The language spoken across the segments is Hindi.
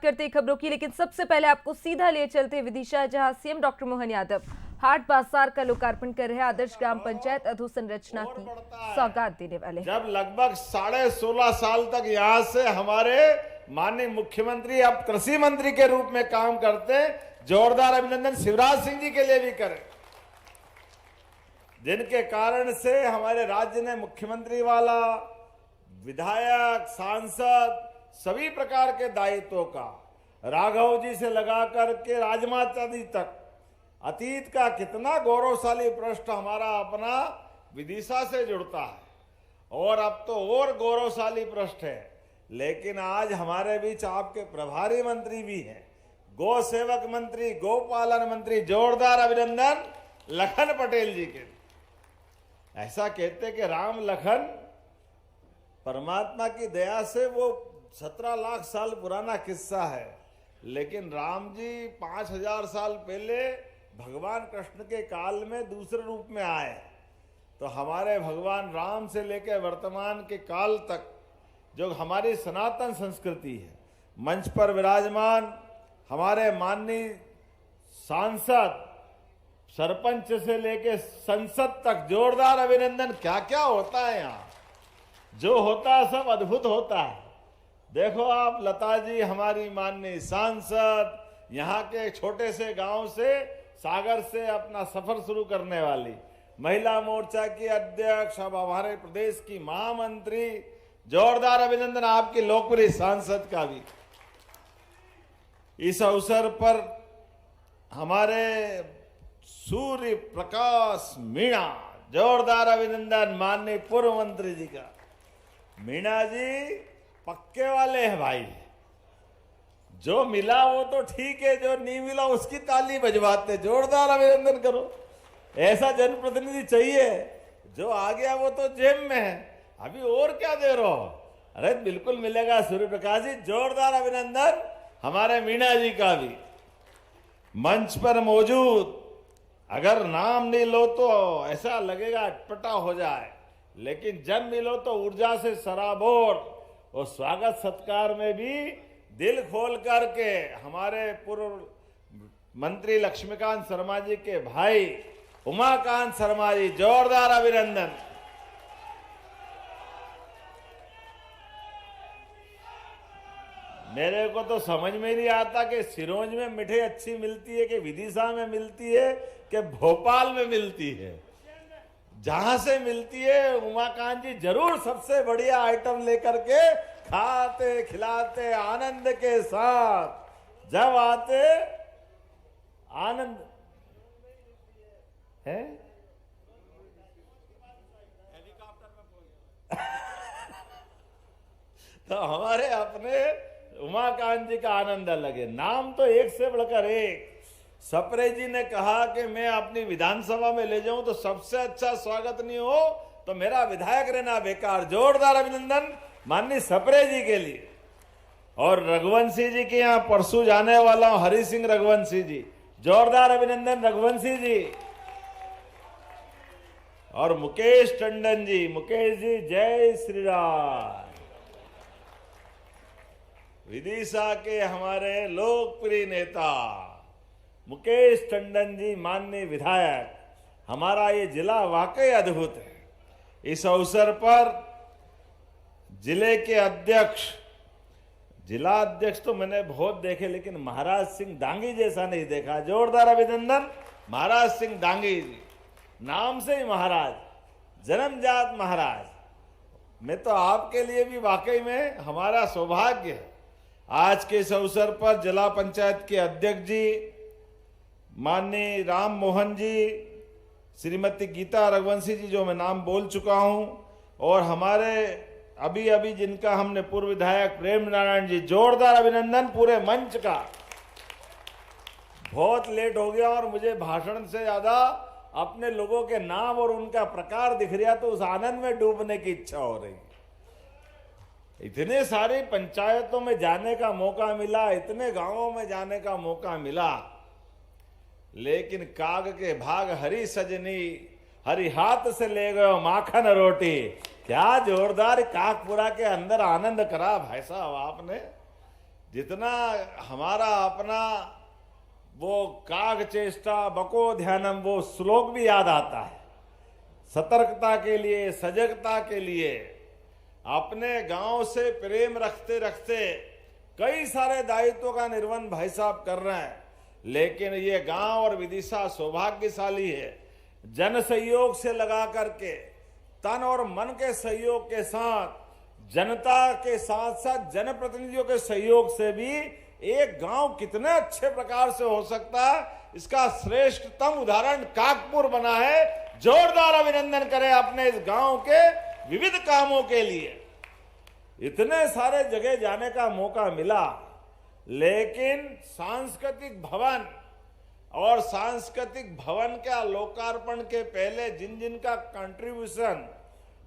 करते खबरों की, लेकिन सबसे पहले आपको सीधा ले चलते विदिशा, जहां सीएम डॉक्टर मोहन यादव हाट बाजार का लोकार्पण कर रहे आदर्श ग्राम पंचायत अधोसंरचना की सौगात देने वाले। जब लगभग 16.5 साल तक यहाँ से हमारे माननीय मुख्यमंत्री अब कृषि मंत्री के रूप में काम करते, जोरदार अभिनंदन शिवराज सिंह जी के लिए भी करें, जिनके कारण से हमारे राज्य ने मुख्यमंत्री वाला विधायक, सांसद सभी प्रकार के दायित्वों का राघव जी से लगा करके राजमाता जी तक अतीत का कितना गौरवशाली पृष्ठ हमारा अपना विदिशा से जुड़ता है और अब तो और गौरवशाली पृष्ठ है। लेकिन आज हमारे बीच आपके प्रभारी मंत्री भी हैं, गौ सेवक मंत्री, गोपालन मंत्री, जोरदार अभिनंदन लखन पटेल जी के। ऐसा कहते कि राम लखन परमात्मा की दया से वो 17 लाख साल पुराना किस्सा है, लेकिन राम जी 5000 साल पहले भगवान कृष्ण के काल में दूसरे रूप में आए। तो हमारे भगवान राम से लेकर वर्तमान के काल तक जो हमारी सनातन संस्कृति है, मंच पर विराजमान हमारे माननीय सांसद, सरपंच से लेकर संसद तक जोरदार अभिनंदन। क्या क्या होता है यहाँ, जो होता है सब अद्भुत होता है। देखो आप लता जी हमारी माननीय सांसद, यहाँ के छोटे से गांव से सागर से अपना सफर शुरू करने वाली, महिला मोर्चा की अध्यक्ष, अब हमारे प्रदेश की महामंत्री, जोरदार अभिनंदन आपकी लोकप्रिय सांसद का भी। इस अवसर पर हमारे सूर्य प्रकाश मीणा, जोरदार अभिनंदन माननीय पूर्व मंत्री जी का। मीणा जी पक्के वाले हैं भाई, जो मिला वो तो ठीक है, जो नहीं मिला उसकी ताली बजवाते, जोरदार अभिनंदन करो। ऐसा जनप्रतिनिधि चाहिए, जो आ गया वो तो जेब में है, अभी और क्या दे रहे हो। अरे बिल्कुल मिलेगा सूर्य प्रकाश जी, जोरदार अभिनंदन हमारे मीणा जी का भी। मंच पर मौजूद, अगर नाम नहीं लो तो ऐसा लगेगा अटपटा हो जाए, लेकिन जब मिलो तो ऊर्जा से सराबोर और स्वागत सत्कार में भी दिल खोल करके हमारे पूर्व मंत्री लक्ष्मीकांत शर्मा जी के भाई उमाकांत शर्मा जी, जोरदार अभिनंदन। मेरे को तो समझ में नहीं आता कि सिरोंज में मिठाई अच्छी मिलती है कि विदिशा में मिलती है कि भोपाल में मिलती है। जहां से मिलती है उमाकांत जी जरूर सबसे बढ़िया आइटम लेकर के खाते खिलाते आनंद के साथ, जब आते आनंद है। तो हमारे अपने उमाकांत जी का आनंद अलग है। नाम तो एक से बढ़कर एक। सप्रे जी ने कहा कि मैं अपनी विधानसभा में ले जाऊं तो सबसे अच्छा स्वागत नहीं हो तो मेरा विधायक रहना बेकार, जोरदार अभिनंदन माननीय सप्रे जी के लिए। और रघुवंशी जी के यहाँ परसों जाने वाला हूं, हरि सिंह रघुवंशी जी, जोरदार अभिनंदन रघुवंशी जी। और मुकेश टंडन जी, मुकेश जी जय श्री राम। विदिशा के हमारे लोकप्रिय नेता मुकेश टंडन जी माननीय विधायक। हमारा ये जिला वाकई अद्भुत है। इस अवसर पर जिले के अध्यक्ष, जिला अध्यक्ष तो मैंने बहुत देखे, लेकिन महाराज सिंह डांगी जैसा नहीं देखा, जोरदार अभिनंदन महाराज सिंह डांगी जी। नाम से ही महाराज, जन्मजात महाराज। मैं तो आपके लिए भी वाकई में हमारा सौभाग्य है। आज के इस अवसर पर जिला पंचायत के अध्यक्ष जी माननीय राम मोहन जी, श्रीमती गीता रघुवंशी जी, जो मैं नाम बोल चुका हूं, और हमारे अभी अभी जिनका हमने पूर्व विधायक प्रेम नारायण जी, जोरदार अभिनंदन पूरे मंच का। बहुत लेट हो गया और मुझे भाषण से ज्यादा अपने लोगों के नाम और उनका प्रकार दिख रहा, तो उस आनंद में डूबने की इच्छा हो रही। इतने सारी पंचायतों में जाने का मौका मिला, इतने गांवों में जाने का मौका मिला, लेकिन काग के भाग हरी सजनी, हरी हाथ से ले गयो माखन रोटी। क्या जोरदार काकपुरा के अंदर आनंद करा भाई साहब आपने। जितना हमारा अपना वो काग चेष्टा बको ध्यानम वो श्लोक भी याद आता है। सतर्कता के लिए, सजगता के लिए अपने गांव से प्रेम रखते रखते कई सारे दायित्वों का निर्वहन भाई साहब कर रहे हैं। लेकिन ये गांव और विदिशा सौभाग्यशाली है, जन सहयोग से लगा करके, तन और मन के सहयोग के साथ, जनता के साथ साथ जनप्रतिनिधियों के सहयोग से भी एक गांव कितने अच्छे प्रकार से हो सकता है, इसका श्रेष्ठतम उदाहरण काकपुर बना है। जोरदार अभिनंदन करें अपने इस गांव के विविध कामों के लिए। इतने सारे जगह जाने का मौका मिला, लेकिन सांस्कृतिक भवन और सांस्कृतिक भवन का लोकार्पण के पहले जिन जिन का कंट्रीब्यूशन,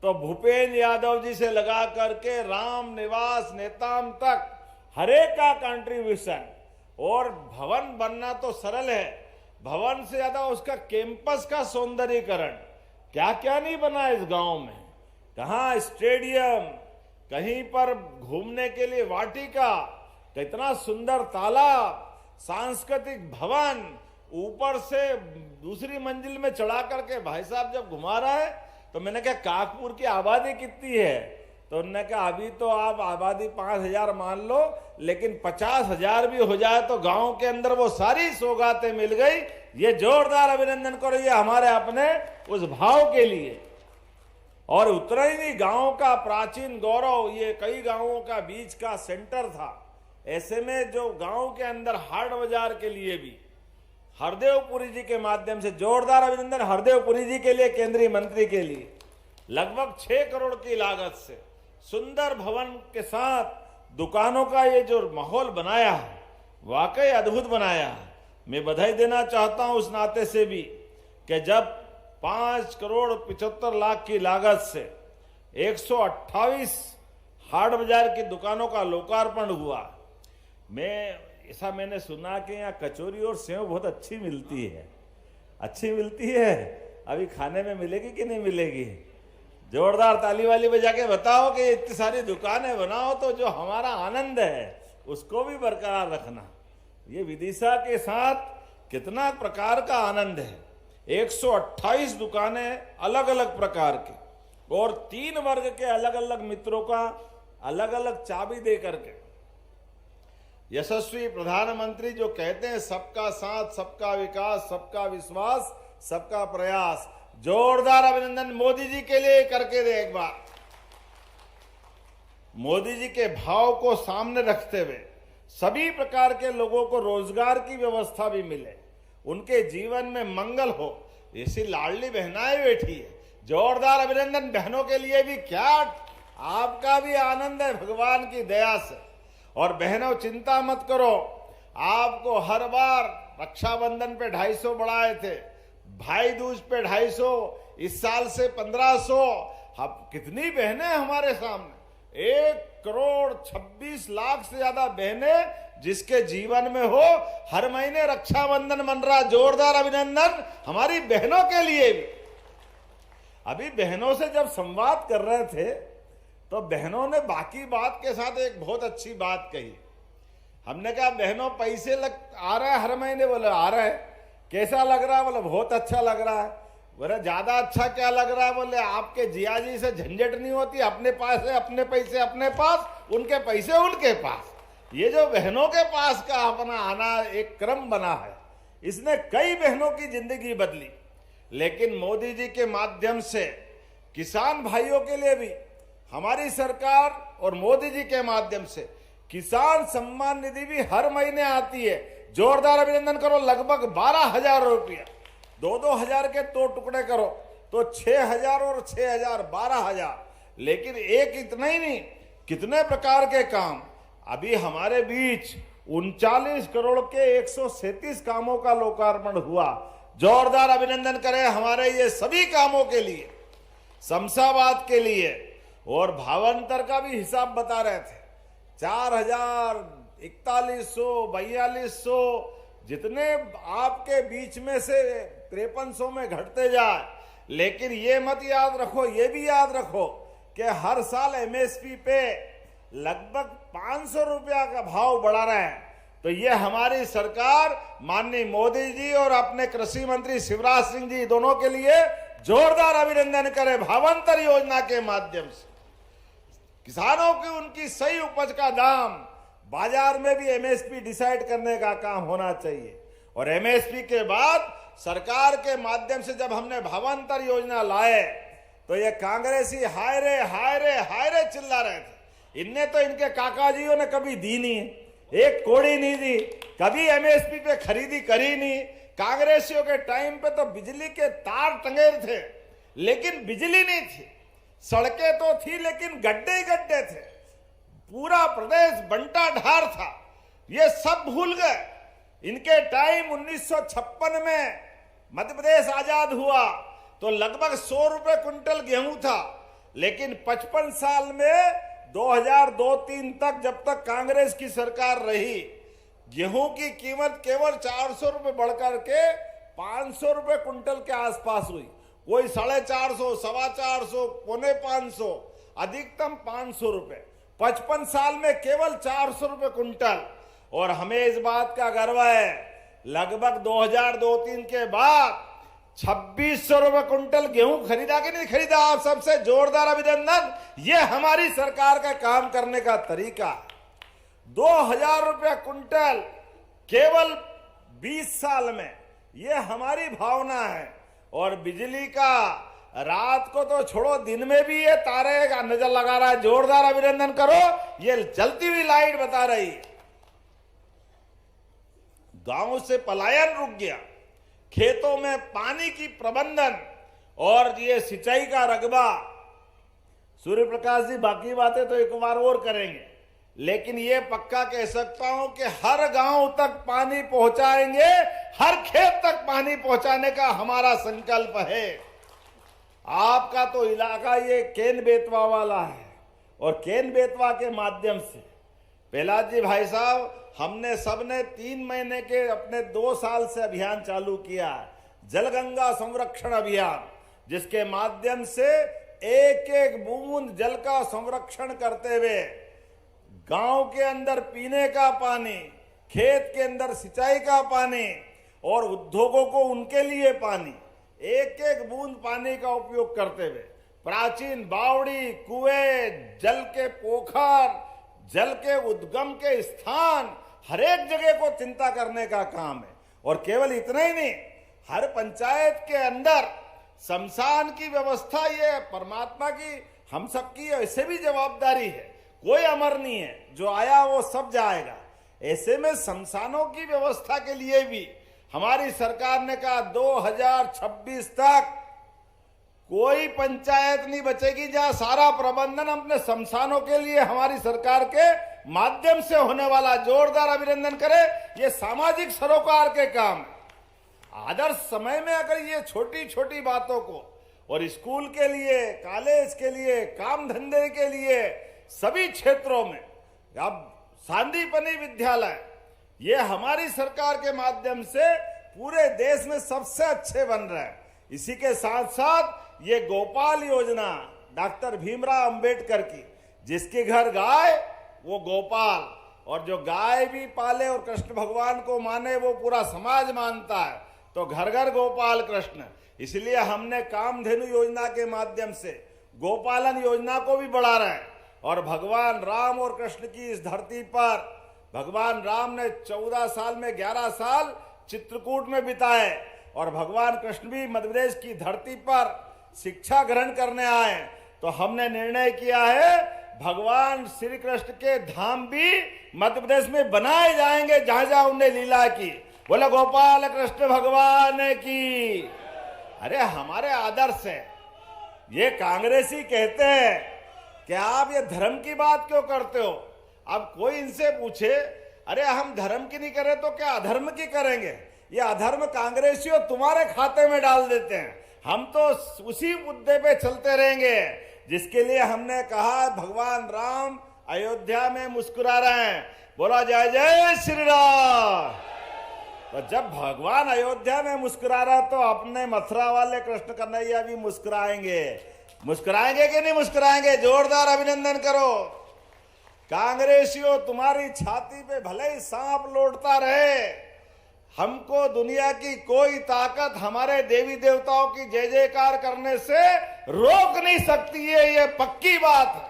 तो भूपेंद्र यादव जी से लगा करके राम निवास नेताम तक हरेक का कंट्रीब्यूशन। और भवन बनना तो सरल है, भवन से ज्यादा उसका कैंपस का सौंदर्यीकरण, क्या क्या नहीं बना इस गांव में। कहाँ स्टेडियम, कहीं पर घूमने के लिए वाटिका, कितना सुंदर तालाब, सांस्कृतिक भवन, ऊपर से दूसरी मंजिल में चढ़ा करके भाई साहब जब घुमा रहा है तो मैंने कहा काकपुर की आबादी कितनी है, तो उन्होंने कहा अभी तो आप आबादी 5,000 मान लो, लेकिन 50,000 भी हो जाए तो गांव के अंदर वो सारी सौगातें मिल गई। ये जोरदार अभिनंदन करो ये हमारे अपने उस भाव के लिए। और उतना ही नहीं, गांव का प्राचीन गौरव, ये कई गांवों का बीच का सेंटर था। ऐसे में जो गांव के अंदर हाट बाजार के लिए भी हरदेवपुरी जी के माध्यम से जोरदार अभिनंदन, हरदेवपुरी जी के लिए, केंद्रीय मंत्री के लिए, लगभग 6 करोड़ की लागत से सुंदर भवन के साथ दुकानों का ये जो माहौल बनाया है, वाकई अद्भुत बनाया है। मैं बधाई देना चाहता हूं उस नाते से भी कि जब 5 करोड़ 75 लाख की लागत से 128 हाट बाजार की दुकानों का लोकार्पण हुआ। ऐसा मैंने सुना कि यहाँ कचौरी और सेव बहुत अच्छी मिलती है। अच्छी मिलती है, अभी खाने में मिलेगी कि नहीं मिलेगी? जोरदार ताली वाली बजा के बताओ कि इतनी सारी दुकानें बनाओ तो जो हमारा आनंद है उसको भी बरकरार रखना। ये विदिशा के साथ कितना प्रकार का आनंद है। 128 दुकानें अलग अलग प्रकार के और 3 वर्ग के अलग अलग मित्रों का अलग अलग चाबी दे करके यशस्वी प्रधानमंत्री जो कहते हैं सबका साथ, सबका विकास, सबका विश्वास, सबका प्रयास। जोरदार अभिनंदन मोदी जी के लिए करके दे एक बार। मोदी जी के भाव को सामने रखते हुए सभी प्रकार के लोगों को रोजगार की व्यवस्था भी मिले, उनके जीवन में मंगल हो, ऐसी लाडली बहनाएं बैठी है। जोरदार अभिनंदन बहनों के लिए भी, क्या आपका भी आनंद है भगवान की दया से। और बहनों चिंता मत करो, आपको हर बार रक्षाबंधन पे 250 बढ़ाए थे, भाई दूज पे 250, इस साल से 1500। अब कितनी बहनें हमारे सामने, 1 करोड़ 26 लाख से ज्यादा बहनें जिसके जीवन में हो हर महीने रक्षाबंधन मन रहा। जोरदार अभिनंदन हमारी बहनों के लिए भी। अभी बहनों से जब संवाद कर रहे थे तो बहनों ने बाकी बात के साथ एक बहुत अच्छी बात कही। हमने कहा बहनों पैसे आ रहा है हर महीने? बोले आ रहा है। कैसा लग रहा है? बोले बहुत अच्छा लग रहा है। बोले ज्यादा अच्छा क्या लग रहा है? बोले आपके जिया जी से झंझट नहीं होती, अपने पास है, अपने पैसे अपने पास, उनके पैसे उनके पास। ये जो बहनों के पास का अपना आना एक क्रम बना है, इसने कई बहनों की जिंदगी बदली। लेकिन मोदी जी के माध्यम से किसान भाइयों के लिए भी हमारी सरकार और मोदी जी के माध्यम से किसान सम्मान निधि भी हर महीने आती है। जोरदार अभिनंदन करो। लगभग 12,000 रुपया, 2-2 हजार के 2 टुकड़े करो तो 6,000 और 6,000 12,000। लेकिन एक इतना ही नहीं, कितने प्रकार के काम। अभी हमारे बीच 39 करोड़ के 137 कामों का लोकार्पण हुआ। जोरदार अभिनंदन करें हमारे ये सभी कामों के लिए, शमशाबाद के लिए। और भावांतर का भी हिसाब बता रहे थे, 4,000, 4100, 4200, जितने आपके बीच में से 5300 में घटते जाए। लेकिन ये मत याद रखो, ये भी याद रखो कि हर साल एमएसपी पे लगभग 500 रुपया का भाव बढ़ा रहे हैं। तो ये हमारी सरकार माननीय मोदी जी और अपने कृषि मंत्री शिवराज सिंह जी दोनों के लिए जोरदार अभिनंदन करें। भावांतर योजना के माध्यम से किसानों की उनकी सही उपज का दाम बाजार में भी एमएसपी डिसाइड करने का काम होना चाहिए। और एमएसपी के बाद सरकार के माध्यम से जब हमने भावांतर योजना लाए तो ये कांग्रेसी हाय रे हाय रे हाय रे चिल्ला रहे थे। इनने तो इनके काकाजियों ने कभी दी नहीं, एक कोड़ी नहीं दी, कभी एमएसपी पे खरीदी करी नहीं। कांग्रेसियों के टाइम पे तो बिजली के तार टंगे थे लेकिन बिजली नहीं थी, सड़कें तो थी लेकिन गड्ढे ही गड्ढे थे, पूरा प्रदेश बंटा ढार था। ये सब भूल गए। इनके टाइम 1956 में मध्य प्रदेश आजाद हुआ तो लगभग 100 रुपए क्विंटल गेहूं था, लेकिन 55 साल में 2002-03 तक जब तक कांग्रेस की सरकार रही, गेहूं की कीमत केवल 400 रुपए बढ़कर के 500 रुपए क्विंटल के आसपास हुई। कोई 450, 425, 450, अधिकतम 500 रुपए। 55 साल में केवल 400 रुपए क्विंटल। और हमें इस बात का गर्व है, लगभग 2002-03 के बाद 2600 रुपए क्विंटल गेहूं खरीदा कि नहीं खरीदा? आप सबसे जोरदार अभिनंदन। ये हमारी सरकार का काम करने का तरीका। 2000 रुपया क्विंटल केवल 20 साल में, ये हमारी भावना है। और बिजली का रात को तो छोड़ो, दिन में भी ये तारे का नजर लगा रहा है। जोरदार अभिनंदन करो। ये जलती हुई लाइट बता रही है। गांव से पलायन रुक गया, खेतों में पानी की प्रबंधन और ये सिंचाई का रकबा। सूर्य प्रकाश जी बाकी बातें तो एक बार और करेंगे, लेकिन ये पक्का कह सकता हूं कि हर गांव तक पानी पहुंचाएंगे, हर खेत तक पानी पहुंचाने का हमारा संकल्प है। आपका तो इलाका ये केन बेतवा वाला है और केन बेतवा के माध्यम से प्रहलाद जी भाई साहब, हमने सबने 3 महीने के अपने 2 साल से अभियान चालू किया है, जलगंगा संरक्षण अभियान, जिसके माध्यम से एक एक बूंद जल का संरक्षण करते हुए गांव के अंदर पीने का पानी, खेत के अंदर सिंचाई का पानी और उद्योगों को उनके लिए पानी, एक एक बूंद पानी का उपयोग करते हुए प्राचीन बावड़ी, कुएं, जल के पोखर, जल के उद्गम के स्थान, हर एक जगह को चिंता करने का काम है। और केवल इतना ही नहीं, हर पंचायत के अंदर शमशान की व्यवस्था, ये परमात्मा की हम सबकी ऐसे भी जवाबदारी है। कोई अमर नहीं है, जो आया वो सब जाएगा। ऐसे में शमशानों की व्यवस्था के लिए भी हमारी सरकार ने कहा 2026 तक कोई पंचायत नहीं बचेगी जहां सारा प्रबंधन अपने शमशानों के लिए हमारी सरकार के माध्यम से होने वाला। जोरदार अभिनंदन करें। ये सामाजिक सरोकार के काम है। आदर्श समय में अगर ये छोटी छोटी बातों को, और स्कूल के लिए, कॉलेज के लिए, काम धंधे के लिए, सभी क्षेत्रों में, अब सांदीपनी विद्यालय ये हमारी सरकार के माध्यम से पूरे देश में सबसे अच्छे बन रहे हैं। इसी के साथ साथ ये गोपाल योजना डॉक्टर भीमराव अंबेडकर की, जिसके घर गाय वो गोपाल, और जो गाय भी पाले और कृष्ण भगवान को माने वो पूरा समाज मानता है, तो घर घर गोपाल कृष्ण। इसलिए हमने कामधेनु योजना के माध्यम से गोपालन योजना को भी बढ़ा रहे हैं। और भगवान राम और कृष्ण की इस धरती पर भगवान राम ने 14 साल में 11 साल चित्रकूट में बिताए, और भगवान कृष्ण भी मध्य प्रदेश की धरती पर शिक्षा ग्रहण करने आए। तो हमने निर्णय किया है भगवान श्री कृष्ण के धाम भी मध्य प्रदेश में बनाए जाएंगे, जहां जहां उन्हें लीला की। बोले गोपाल कृष्ण भगवान की। अरे हमारे आदर्श है। ये कांग्रेसी कहते हैं कि आप ये धर्म की बात क्यों करते हो? अब कोई इनसे पूछे, अरे हम धर्म की नहीं करें तो क्या अधर्म की करेंगे? ये अधर्म कांग्रेसियों तुम्हारे खाते में डाल देते हैं। हम तो उसी मुद्दे पे चलते रहेंगे जिसके लिए हमने कहा भगवान राम अयोध्या में मुस्कुरा रहे हैं। बोला जय जय श्री राम। तो जब भगवान अयोध्या में मुस्कुरा रहा तो अपने मथुरा वाले कृष्ण कन्हैया भी मुस्कुराएंगे। मुस्कुराएंगे कि नहीं मुस्कुराएंगे? जोरदार अभिनंदन करो। कांग्रेसियों, तुम्हारी छाती पे भले ही सांप लौटता रहे, हमको दुनिया की कोई ताकत हमारे देवी देवताओं की जय जयकार करने से रोक नहीं सकती है, ये पक्की बात है।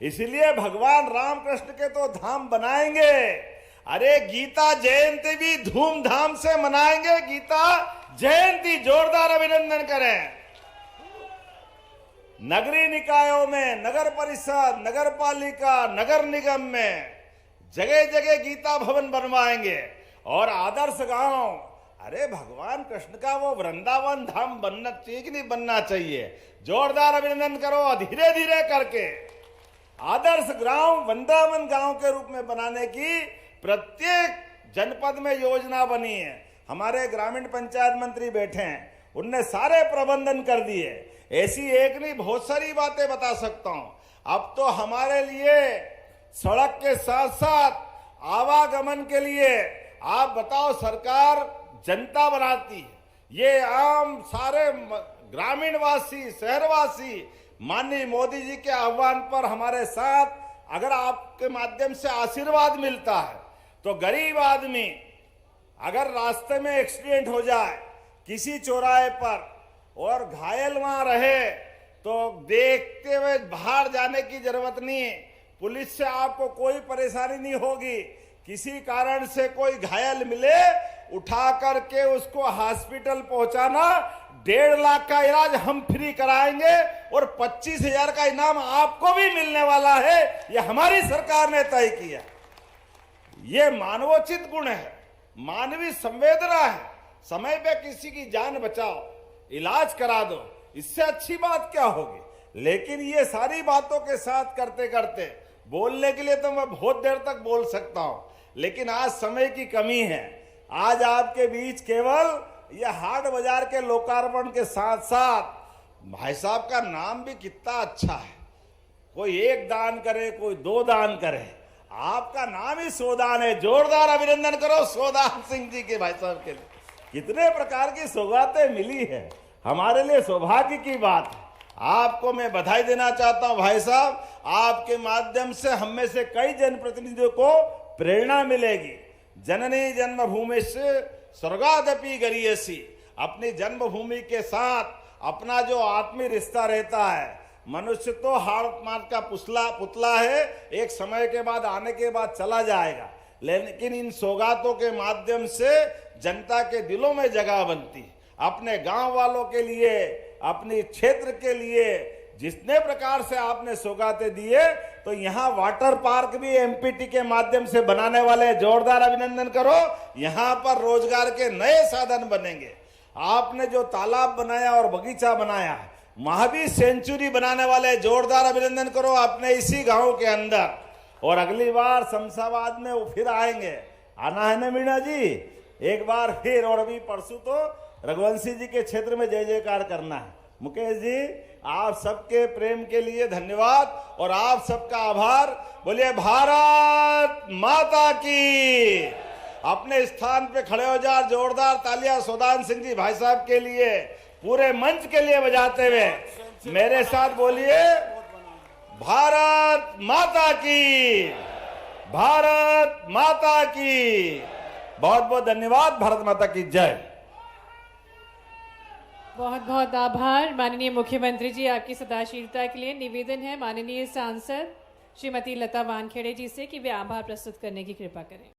इसलिए भगवान रामकृष्ण के तो धाम बनाएंगे। अरे गीता जयंती भी धूमधाम से मनाएंगे। गीता जयंती जोरदार अभिनंदन करें। नगरीय निकायों में, नगर परिषद, नगर पालिका, नगर निगम में जगह जगह गीता भवन बनवाएंगे। और आदर्श गांव, अरे भगवान कृष्ण का वो वृंदावन धाम बनना चाहिए कि नहीं बनना चाहिए? जोरदार अभिनंदन करो। धीरे धीरे करके आदर्श गांव वृंदावन गांव के रूप में बनाने की प्रत्येक जनपद में योजना बनी है। हमारे ग्रामीण पंचायत मंत्री बैठे हैं, उनने सारे प्रबंधन कर दिए। ऐसी एक नहीं, बहुत सारी बातें बता सकता हूं। अब तो हमारे लिए सड़क के साथ साथ आवागमन के लिए, आप बताओ, सरकार जनता बनाती है। ये आम सारे ग्रामीणवासी, शहरवासी माननीय मोदी जी के आह्वान पर हमारे साथ, अगर आपके माध्यम से आशीर्वाद मिलता है तो गरीब आदमी अगर रास्ते में एक्सीडेंट हो जाए किसी चौराहे पर और घायल वहां रहे तो देखते हुए बाहर जाने की जरूरत नहीं है। पुलिस से आपको कोई परेशानी नहीं होगी। किसी कारण से कोई घायल मिले, उठा करके उसको हॉस्पिटल पहुंचाना, 1.5 लाख का इलाज हम फ्री कराएंगे और 25,000 का इनाम आपको भी मिलने वाला है। यह हमारी सरकार ने तय किया। ये मानवोचित गुण है, मानवीय संवेदना है। समय पे किसी की जान बचाओ, इलाज करा दो, इससे अच्छी बात क्या होगी? लेकिन ये सारी बातों के साथ करते करते, बोलने के लिए तो मैं बहुत देर तक बोल सकता हूं, लेकिन आज समय की कमी है। आज आपके बीच केवल यह हाट बाजार के लोकार्पण के साथ साथ भाई साहब का नाम भी कितना अच्छा है। कोई 1 दान करे, कोई 2 दान करे, आपका नाम ही सोदान है। जोरदार अभिनंदन करो सोदान सिंह जी के, भाई साहब के लिए। कितने प्रकार की सौगातें मिली है, हमारे लिए सौभाग्य की बात है। आपको मैं बधाई देना चाहता हूं भाई साहब। आपके माध्यम से हम में से कई जनप्रतिनिधियों को प्रेरणा मिलेगी। जननी जन्मभूमि से स्वर्गादपि गरीयसी, अपनी जन्मभूमि के साथ अपना जो आत्मीय रिश्ता रहता है। मनुष्य तो हाथ मार का पुतला है, एक समय के बाद, आने के बाद चला जाएगा, लेकिन इन सौगातों के माध्यम से जनता के दिलों में जगह बनती। अपने गांव वालों के लिए, अपने क्षेत्र के लिए जितने प्रकार से आपने सौगातें दिए, तो यहाँ वाटर पार्क भी एमपीटी के माध्यम से बनाने वाले, जोरदार अभिनंदन करो। यहाँ पर रोजगार के नए साधन बनेंगे। आपने जो तालाब बनाया और बगीचा बनाया, महावीर सेंचुरी बनाने वाले, जोरदार अभिनंदन करो अपने इसी गांव के अंदर। और अगली बार शमशाबाद में वो फिर आएंगे, आना है ना मीणा जी? एक बार फिर। और अभी परसों तो रघुवंशी जी के क्षेत्र में जय जयकार करना है। मुकेश जी, आप सबके प्रेम के लिए धन्यवाद और आप सबका आभार। बोलिए भारत माता की। अपने स्थान पे खड़े हो जा, जोरदार तालियां सोदान सिंह जी भाई साहब के लिए, पूरे मंच के लिए बजाते हुए मेरे साथ बोलिए भारत माता की, भारत माता की। बहुत बहुत धन्यवाद। भारत माता की जय। बहुत बहुत आभार माननीय मुख्यमंत्री जी, आपकी सदाशीलता के लिए। निवेदन है माननीय सांसद श्रीमती लता वानखेड़े जी से कि वे आभार प्रस्तुत करने की कृपा करें।